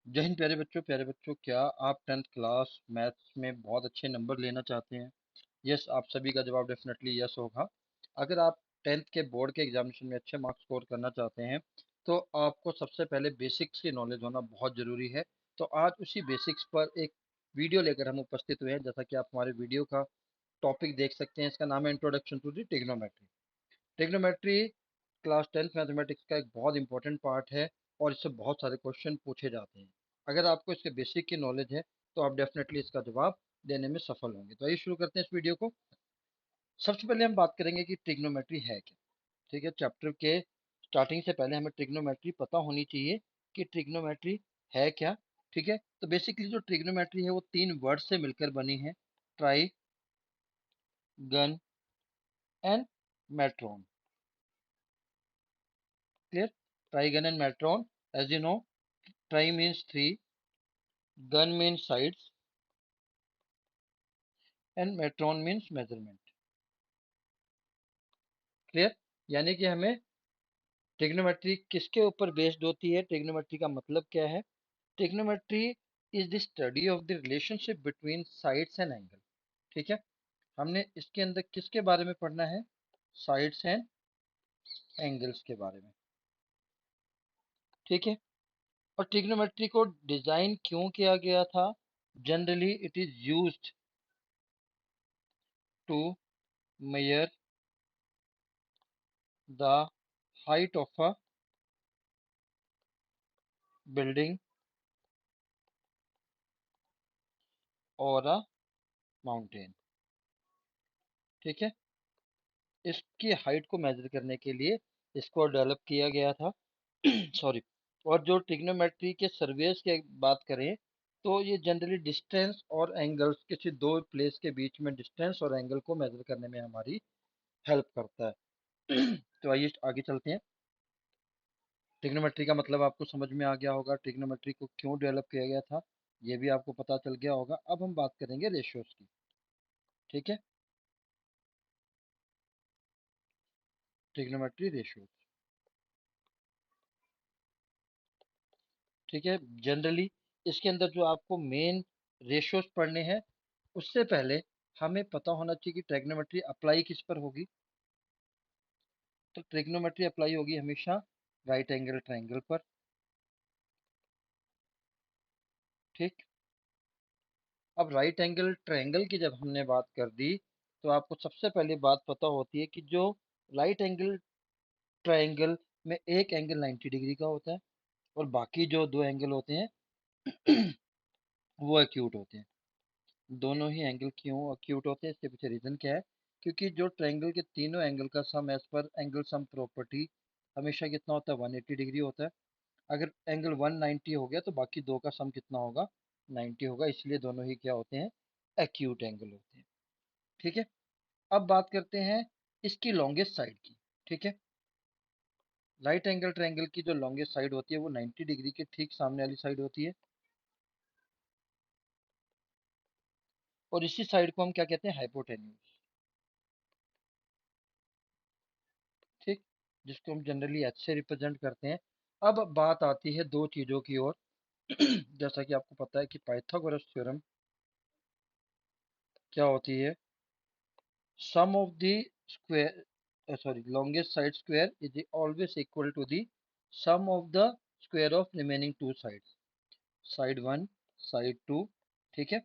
जय हिंद प्यारे बच्चों, क्या आप 10th क्लास मैथ्स में बहुत अच्छे नंबर लेना चाहते हैं? यस, आप सभी का जवाब डेफिनेटली यस होगा। अगर आप 10th के बोर्ड के एग्जामिनेशन में अच्छे मार्क्स स्कोर करना चाहते हैं तो आपको सबसे पहले बेसिक्स की नॉलेज होना बहुत ज़रूरी है। तो आज उसी बेसिक्स पर एक वीडियो लेकर हम उपस्थित हुए हैं। जैसा कि आप हमारे वीडियो का टॉपिक देख सकते हैं, इसका नाम है introduction to the trigonometry. Trigonometry class 10th mathematics का एक बहुत इंपॉर्टेंट पार्ट है और इससे बहुत सारे क्वेश्चन पूछे जाते हैं। अगर आपको इसके बेसिक की नॉलेज है तो आप डेफिनेटली इसका जवाब देने में सफल होंगे। तो आइए शुरू करते हैं इस वीडियो को। सबसे पहले हम बात करेंगे कि ट्रिग्नोमेट्री है क्या। ठीक है, चैप्टर के स्टार्टिंग से पहले हमें ट्रिग्नोमेट्री पता होनी चाहिए कि ट्रिग्नोमेट्री है क्या। ठीक है, तो बेसिकली जो ट्रिग्नोमेट्री है वो तीन वर्ड से मिलकर बनी है: tri, gon and metron. Clear? Trigon and metron, as you know, tri means three, gun means sides, and metron means measurement. Clear? यानी कि हमें ट्रिग्नोमेट्री किसके ऊपर बेस्ड होती है, ट्रिग्नोमेट्री का मतलब क्या है। Trigonometry is the study of the relationship between sides and angle. ठीक है, हमने इसके अंदर किसके बारे में पढ़ना है? साइड्स एंड एंगल्स के बारे में। ठीक है, और ट्रिग्नोमेट्री को डिजाइन क्यों किया गया था? Generally it is used to measure the height of a building और अ माउंटेन। ठीक है, इसकी हाइट को मेजर करने के लिए इसको डेवलप किया गया था। सॉरी। और जो ट्रिग्नोमेट्री के सर्वेस की बात करें तो ये जनरली डिस्टेंस और एंगल्स, किसी दो प्लेस के बीच में डिस्टेंस और एंगल को मेजर करने में हमारी हेल्प करता है। तो आइए आगे चलते हैं। ट्रिग्नोमेट्री का मतलब आपको समझ में आ गया होगा, ट्रिग्नोमेट्री को क्यों डेवलप किया गया था ये भी आपको पता चल गया होगा। अब हम बात करेंगे रेशियोज की। ठीक है, ट्रिग्नोमेट्री रेशियोज। ठीक है, जनरली इसके अंदर जो आपको मेन रेशियोज पढ़ने हैं उससे पहले हमें पता होना चाहिए कि ट्रिग्नोमेट्री अप्लाई किस पर होगी। तो ट्रिग्नोमेट्री अप्लाई होगी हमेशा राइट एंगल ट्रायंगल पर। ठीक, अब राइट एंगल ट्रायंगल की जब हमने बात कर दी तो आपको सबसे पहले बात पता होती है कि जो राइट एंगल ट्रायंगल में एक एंगल 90 डिग्री का होता है और बाकी जो दो एंगल होते हैं वो एक्यूट होते हैं। दोनों ही एंगल क्यों एक्यूट होते हैं, इसके पीछे रीजन क्या है? क्योंकि जो ट्रायंगल के तीनों एंगल का sum as per angle sum property हमेशा कितना होता है? 180 डिग्री होता है। अगर एंगल 190 हो गया तो बाकी दो का सम कितना होगा? 90 होगा, इसलिए दोनों ही क्या होते हैं? एक्यूट एंगल होते हैं। ठीक है, अब बात करते हैं इसकी लॉन्गेस्ट साइड की। ठीक है, राइट एंगल ट्रायंगल की जो लॉन्गेस्ट साइड होती है वो 90 डिग्री के ठीक सामने वाली साइड होती है और इसी साइड को हम क्या कहते हैं? हाइपोटेन्यूज। ठीक, जिसको हम जनरली एच से रिप्रेजेंट करते हैं। अब बात आती है दो चीजों की ओर। जैसा कि आपको पता है कि पाइथागोरस थ्योरम क्या होती है? Sum of the square, sorry, longest side square is always equal to the sum of the square of remaining two sides. Side one, side two. ठीक है,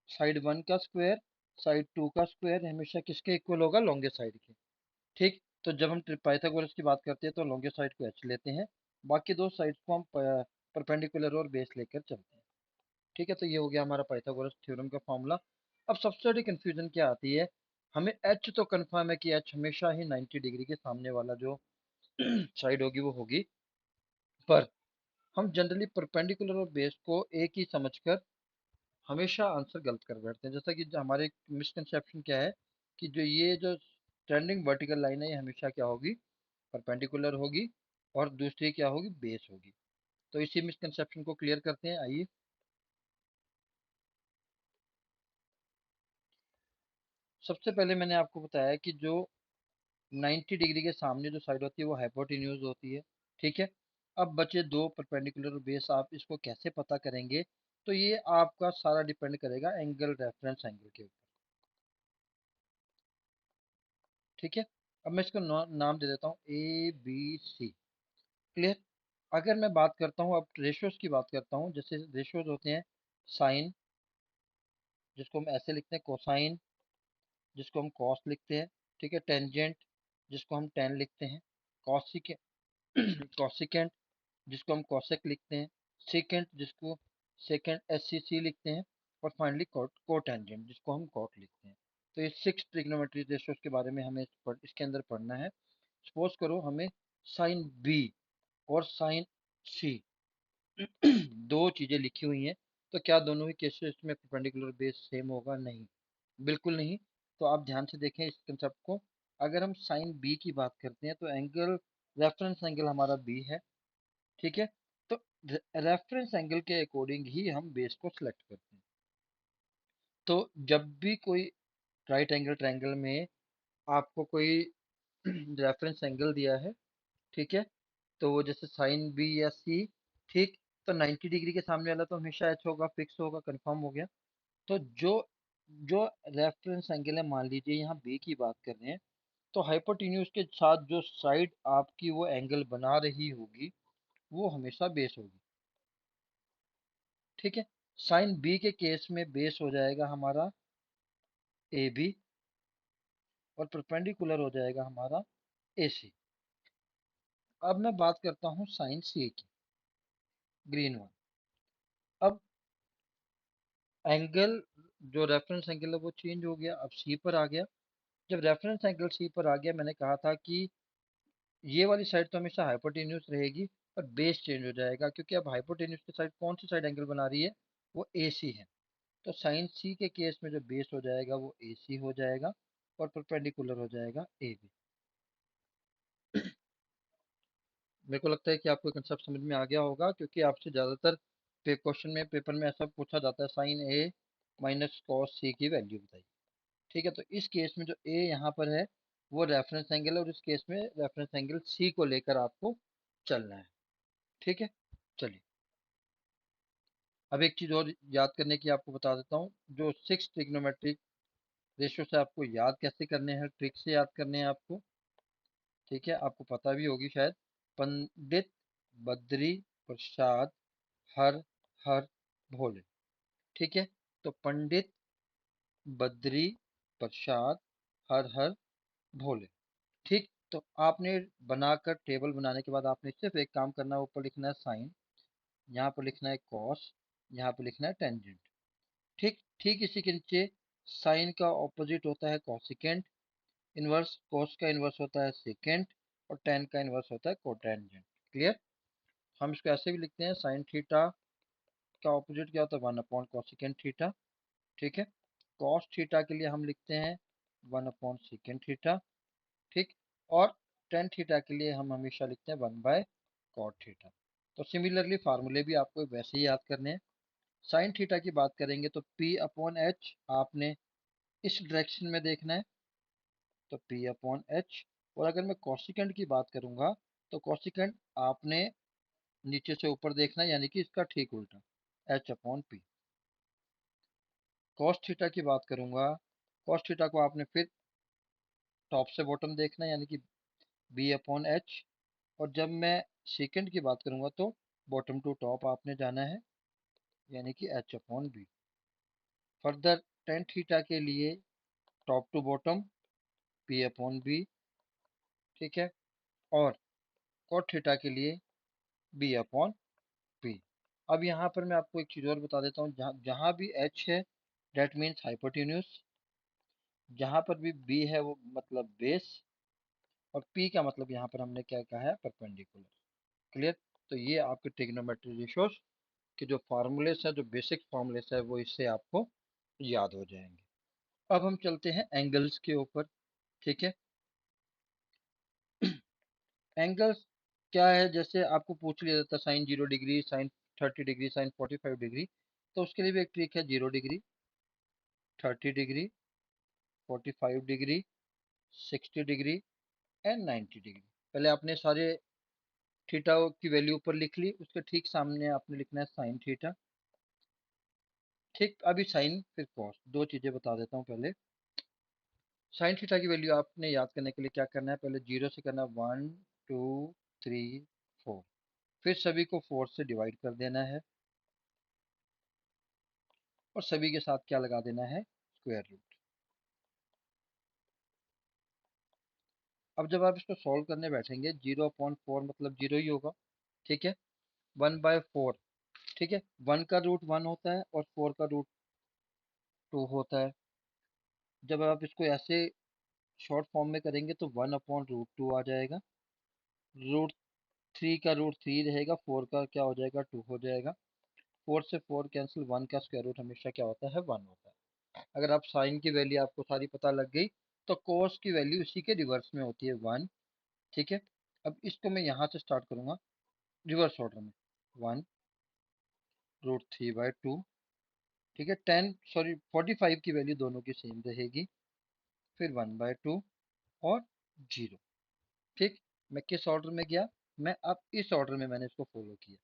साइड वन का स्क्वायर साइड टू का square हमेशा किसके equal होगा? Longest side के। ठीक, तो जब हम पाइथागोरस की बात करते हैं तो लॉन्गेस्ट साइड को एच लेते हैं, बाकी दो साइड्स को हम परपेंडिकुलर और बेस लेकर चलते हैं। ठीक है, तो ये हो गया हमारा पाइथागोरस थ्योरम का फॉर्मूला। अब सबसे बड़ी कंफ्यूजन क्या आती है? हमें एच तो कंफर्म है कि एच हमेशा ही 90 डिग्री के सामने वाला जो साइड होगी वो होगी, पर हम जनरली परपेंडिकुलर और बेस को एक ही समझकर हमेशा आंसर गलत कर बैठते हैं। जैसा कि जो हमारे मिसकंसेप्शन क्या है कि जो ये जो स्टैंडिंग वर्टिकल लाइन है ये हमेशा क्या होगी? परपेंडिकुलर होगी और दूसरी क्या होगी? बेस होगी। तो इसी मिसकंसेप्शन को क्लियर करते हैं, आइए। सबसे पहले मैंने आपको बताया कि जो 90 डिग्री के सामने जो साइड होती है वो हाइपोटेन्यूज होती है। ठीक है, अब बचे दो परपेंडिकुलर बेस, आप इसको कैसे पता करेंगे? तो ये आपका सारा डिपेंड करेगा एंगल, रेफरेंस एंगल के ऊपर। ठीक है, अब मैं इसको नाम दे देता हूँ ABC। क्लियर? अगर मैं बात करता हूँ, अब रेशियोज की बात करता हूँ, जैसे रेशियोज होते हैं साइन, जिसको हम ऐसे लिखते हैं कोसाइन, जिसको हम कॉस लिखते हैं। ठीक है, टेंजेंट, जिसको हम टेन लिखते हैं। कॉसिक कॉसिकेंट, जिसको हम कॉसेक लिखते हैं। सेकेंट, जिसको सेकेंड SCC लिखते हैं। और फाइनली कोटेंजेंट, जिसको हम कॉट लिखते हैं। तो ये 6 ट्रिग्नोमेट्री रेशियोज के बारे में हमें इसके अंदर पढ़ना है। सपोज करो हमें साइन बी और साइन सी दो चीजें लिखी हुई हैं, तो क्या दोनों ही केसेस में परपेंडिकुलर बेस सेम होगा? नहीं, बिल्कुल नहीं। तो आप ध्यान से देखें इस कंसेप्ट को। अगर हम साइन बी की बात करते हैं तो एंगल, रेफरेंस एंगल हमारा बी है। ठीक है, तो रेफरेंस एंगल के अकॉर्डिंग ही हम बेस को सिलेक्ट करते हैं। तो जब भी कोई राइट एंगल ट्रायंगल में आपको कोई रेफरेंस एंगल दिया है, ठीक है, तो वो जैसे साइन बी या सी, ठीक, तो 90 डिग्री के सामने वाला तो हमेशा एच होगा, फिक्स होगा, कंफर्म हो गया। तो जो जो रेफरेंस एंगल है, मान लीजिए यहाँ बी की बात कर रहे हैं, तो हाइपोटेन्यूज के साथ जो साइड आपकी वो एंगल बना रही होगी, वो हमेशा बेस होगी। ठीक है, साइन बी के केस में बेस हो जाएगा हमारा ए बी, और परपेंडिकुलर हो जाएगा हमारा ए सी। अब मैं बात करता हूँ साइन सी की, ग्रीन वन। अब एंगल, जो रेफरेंस एंगल है वो चेंज हो गया, अब सी पर आ गया। जब रेफरेंस एंगल सी पर आ गया, मैंने कहा था कि ये वाली साइड तो हमेशा हाइपोटेन्यूज रहेगी, पर बेस चेंज हो जाएगा, क्योंकि अब हाइपोटेन्यूज की साइड कौन सी साइड एंगल बना रही है? वो ए सी है। तो साइन सी के केस में जो बेस हो जाएगा वो ए सी हो जाएगा, और परपेंडिकुलर हो जाएगा ए बी। मेरे को लगता है कि आपको कंसेप्ट समझ में आ गया होगा, क्योंकि आपसे ज़्यादातर क्वेश्चन में, पेपर में ऐसा पूछा जाता है, साइन ए माइनस कॉस सी की वैल्यू बताइए। ठीक है, तो इस केस में जो ए यहाँ पर है वो रेफरेंस एंगल है, और इस केस में रेफरेंस एंगल सी को लेकर आपको चलना है। ठीक है, चलिए अब एक चीज़ और याद करने की आपको बता देता हूँ। जो 6 ट्रिग्नोमेट्रिक रेशियो से आपको याद कैसे करने हैं, ट्रिक से याद करने हैं आपको। ठीक है, आपको पता भी होगी शायद। पंडित बद्री प्रसाद हर हर भोले। ठीक है, तो पंडित बद्री प्रसाद हर हर भोले। ठीक, तो आपने बनाकर टेबल बनाने के बाद आपने सिर्फ एक काम करना है, ऊपर लिखना है साइन, यहाँ पर लिखना है कॉस, यहाँ पर लिखना है टेंजेंट। ठीक ठीक, इसी के नीचे साइन का ऑपोजिट होता है कॉसिकेंट, इनवर्स कॉस का इनवर्स होता है सेकेंट, और टेन का इनवर्स होता है कोटेंजेंट। क्लियर? हम इसको ऐसे भी लिखते हैं, साइन थीटा का ऑपोजिट क्या होता है? 1 अपॉन कॉसिकेंट थीटा। ठीक है, कॉस थीटा के लिए हम लिखते हैं 1 अपॉन सेकेंट थीटा। ठीक, और टेन थीटा के लिए हम हमेशा लिखते हैं 1 बाय कॉट थीटा। तो सिमिलरली फार्मूले भी आपको वैसे ही याद करने हैं। साइन थीटा की बात करेंगे तो P/H आपने इस डायरेक्शन में देखना है, तो P/H। और अगर मैं कॉसिकेंट की बात करूंगा तो कॉसिकेंट आपने नीचे से ऊपर देखना है, यानी कि इसका ठीक उल्टा, H/P। कॉस थीटा की बात करूंगा, कॉस थीटा को आपने फिर टॉप से बॉटम देखना है, यानी कि B/H। और जब मैं सेकंड की बात करूंगा तो बॉटम टू टॉप आपने जाना है, यानी कि H/B। फर्दर टेन थीटा के लिए टॉप टू बॉटम P/B। ठीक है, और कॉट थीटा के लिए B/P। अब यहाँ पर मैं आपको एक चीज़ और बता देता हूँ, जहाँ जहाँ भी H है डेट मीन्स हाइपोटेन्यूज, जहाँ पर भी B है वो मतलब बेस, और P का मतलब यहाँ पर हमने क्या कहा है? परपेंडिकुलर। क्लियर? तो ये आपके ट्रिग्नोमेट्री रेशियोज के जो फार्मूलेस है, जो बेसिक फार्मूलेस है, वो इससे आपको याद हो जाएंगे। अब हम चलते हैं एंगल्स के ऊपर। ठीक है, एंगल्स क्या है? जैसे आपको पूछ लिया जाता है sine 0 degree, sine 30 degree, sine 45 degree, तो उसके लिए भी एक ट्रिक है, 0 degree, 30 degree, 45 degree, 60 degree and 90 degree. पहले आपने सारे थीटा की वैल्यू ऊपर लिख ली, उसके ठीक सामने आपने लिखना है साइन थीटा। ठीक, अभी साइन फिर कॉस, दो चीजें बता देता हूँ पहले। साइन थीटा की वैल्यू आपने याद करने के लिए क्या करना है, पहले जीरो से करना 1 2 3 4, फिर सभी को 4 से डिवाइड कर देना है और सभी के साथ क्या लगा देना है, स्क्वायर रूट। अब जब आप इसको सॉल्व करने बैठेंगे, 0/4 मतलब जीरो ही होगा। ठीक है, 1/4, ठीक है, 1 का रूट 1 होता है और 4 का रूट 2 होता है। जब आप इसको ऐसे शॉर्ट फॉर्म में करेंगे तो 1/√2 आ जाएगा। रूट 3 का रूट 3 रहेगा, 4 का क्या हो जाएगा, 2 हो जाएगा। 4 से 4 कैंसिल, 1 का स्क्वायर रूट हमेशा क्या होता है, 1 होता है। अगर आप साइन की वैल्यू आपको सारी पता लग गई, तो कोस की वैल्यू इसी के रिवर्स में होती है, 1। ठीक है, अब इसको मैं यहाँ से स्टार्ट करूंगा रिवर्स ऑर्डर में। 1√3/2, ठीक है, 45 की वैल्यू दोनों की सेम रहेगी, फिर 1/2 और 0। ठीक, मैं किस ऑर्डर में गया, मैं अब इस ऑर्डर में मैंने इसको फॉलो किया।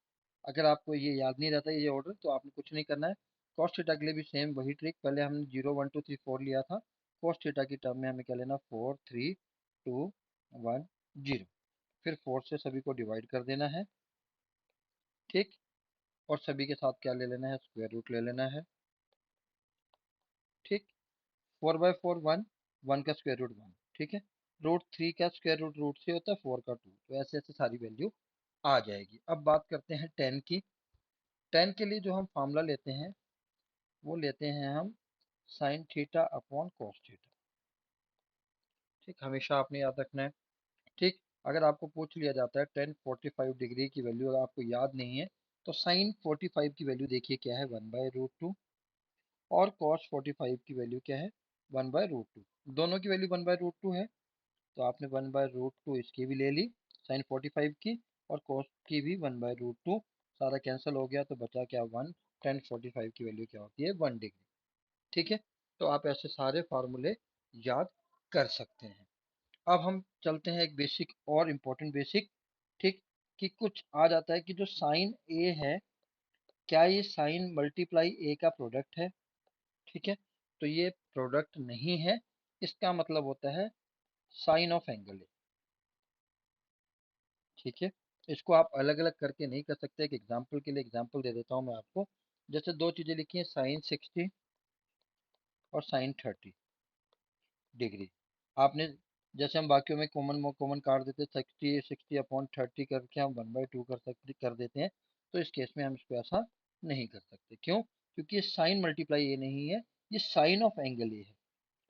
अगर आपको ये याद नहीं रहता ये ऑर्डर, तो आपने कुछ नहीं करना है। कॉस थीटा के लिए भी सेम वही ट्रिक, पहले हमने 0 1 2 3 4 लिया था। कॉस थीटा की टर्म में हमें क्या लेना, 4 3 2 1 0, फिर 4 से सभी को डिवाइड कर देना है। ठीक, और सभी के साथ क्या ले लेना है, स्क्वायर रूट ले लेना है। ठीक, 4/4 1, 1 का स्क्वायर रूट 1, ठीक है, √3 का स्क्वायर रूट √3 होता है, 4 का 2, तो ऐसे ऐसे सारी वैल्यू आ जाएगी। अब बात करते हैं टेन की। टेन के लिए जो हम फार्मूला लेते हैं, वो लेते हैं हम sine theta upon cos theta. ठीक, हमेशा आपने याद रखना है। ठीक, अगर आपको पूछ लिया जाता है टेन 45 डिग्री की वैल्यू अगर आपको याद नहीं है, तो साइन 45 की वैल्यू देखिए क्या है, 1/√2, और कॉस 45 की वैल्यू क्या है, 1/√2। दोनों की वैल्यू 1/√2 है, तो आपने 1/√2 इसकी भी ले ली साइन 45 की, और कॉस की भी 1/√2। सारा कैंसिल हो गया तो बचा क्या, 1। टेन 45 की वैल्यू क्या होती है, 1 डिग्री। ठीक है, तो आप ऐसे सारे फार्मूले याद कर सकते हैं। अब हम चलते हैं एक बेसिक और इम्पोर्टेंट बेसिक। ठीक, कि कुछ आ जाता है कि जो साइन ए है, क्या ये साइन मल्टीप्लाई ए का प्रोडक्ट है। ठीक है, तो ये प्रोडक्ट नहीं है, इसका मतलब होता है साइन ऑफ एंगल ए। ठीक है, इसको आप अलग अलग करके नहीं कर सकते। एक एग्जांपल के लिए एग्जांपल दे देता हूँ मैं आपको। जैसे दो चीजें लिखी हैं, साइन 60 और साइन 30 डिग्री। आपने, जैसे हम बाकियों में कॉमन कॉमन काट देते, 60 60/30 करके हम 1/2 कर देते हैं, तो इस केस में हम इसको ऐसा नहीं कर सकते। क्यों, क्योंकि ये साइन मल्टीप्लाई ये नहीं है, ये साइन ऑफ एंगल ये है,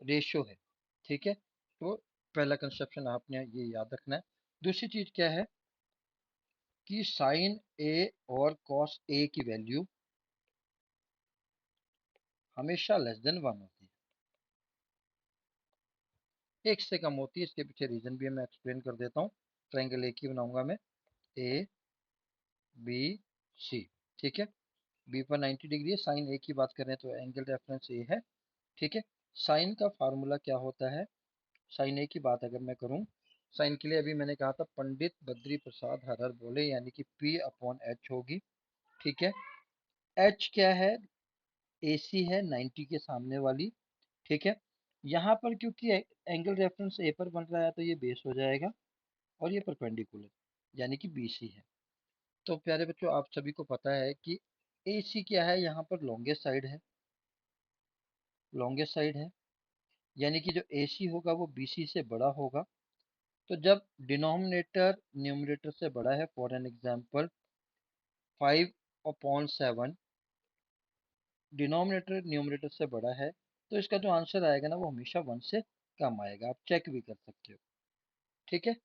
रेशियो है। ठीक है, तो पहला कंसेप्शन आपने ये याद रखना है। दूसरी चीज क्या है कि साइन ए और कॉस ए की वैल्यू हमेशा लेस देन 1 होती है, एक से कम होती है। इसके पीछे रीजन भी मैं एक्सप्लेन कर देता हूँ। ट्रायंगल एक ही बनाऊंगा मैं, ए बी सी। ठीक है, बी पर 90 डिग्री है, साइन ए की बात करें तो एंगल रेफरेंस ए है। ठीक है, साइन का फार्मूला क्या होता है, साइन ए की बात अगर मैं करूं, साइन के लिए अभी मैंने कहा था पंडित बद्री प्रसाद हरहर बोले, यानी कि P/H होगी। ठीक है, एच क्या है, ए सी है 90 के सामने वाली। ठीक है, यहाँ पर क्योंकि एंगल रेफरेंस ए पर बन रहा है, तो ये बेस हो जाएगा, और ये परपेंडिकुलर यानी कि बी सी है। तो प्यारे बच्चों, आप सभी को पता है कि ए सी क्या है, यहाँ पर लॉन्गेस्ट साइड है, लॉन्गेस्ट साइड है, यानी कि जो ए सी होगा वो बी सी से बड़ा होगा। तो जब डिनोमिनेटर न्यूमरेटर से बड़ा है, for an example 5/7, denominator numerator से बड़ा है, तो इसका जो आंसर आएगा ना, वो हमेशा 1 से कम आएगा। आप चेक भी कर सकते हो। ठीक है,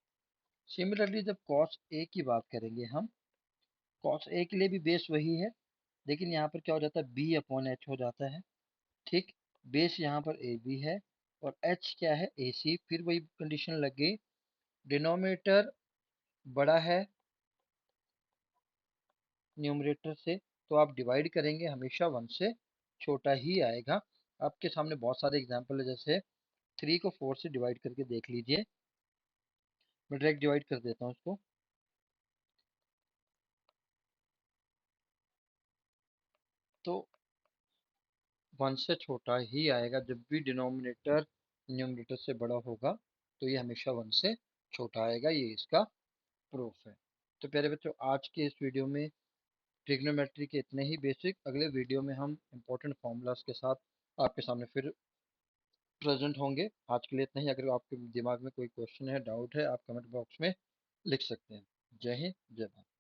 सिमिलरली जब कॉस ए की बात करेंगे हम, कॉस ए के लिए भी बेस वही है, लेकिन यहाँ पर क्या हो जाता है, B/H हो जाता है। ठीक, बेस यहाँ पर ए बी है, और एच क्या है, ए सी। फिर वही कंडीशन लग गई, डिनोमिनेटर बड़ा है न्यूमरेटर से, तो आप डिवाइड करेंगे हमेशा 1 से छोटा ही आएगा। आपके सामने बहुत सारे एग्जाम्पल है, जैसे 3 को 4 से डिवाइड करके देख लीजिए। मैं डायरेक्ट डिवाइड कर देता हूँ इसको। तो 1 से छोटा ही आएगा। जब भी डिनोमिनेटर न्यूमरेटर से बड़ा होगा तो ये हमेशा 1 से छोटा आएगा, ये इसका प्रूफ है। तो प्यारे बच्चों, आज के इस वीडियो में ट्रिग्नोमेट्री के इतने ही बेसिक। अगले वीडियो में हम इंपॉर्टेंट फॉर्मूलाज के साथ आपके सामने फिर प्रेजेंट होंगे। आज के लिए इतना ही। अगर आपके दिमाग में कोई क्वेश्चन है, डाउट है, आप कमेंट बॉक्स में लिख सकते हैं। जय हिंद, जय भारत।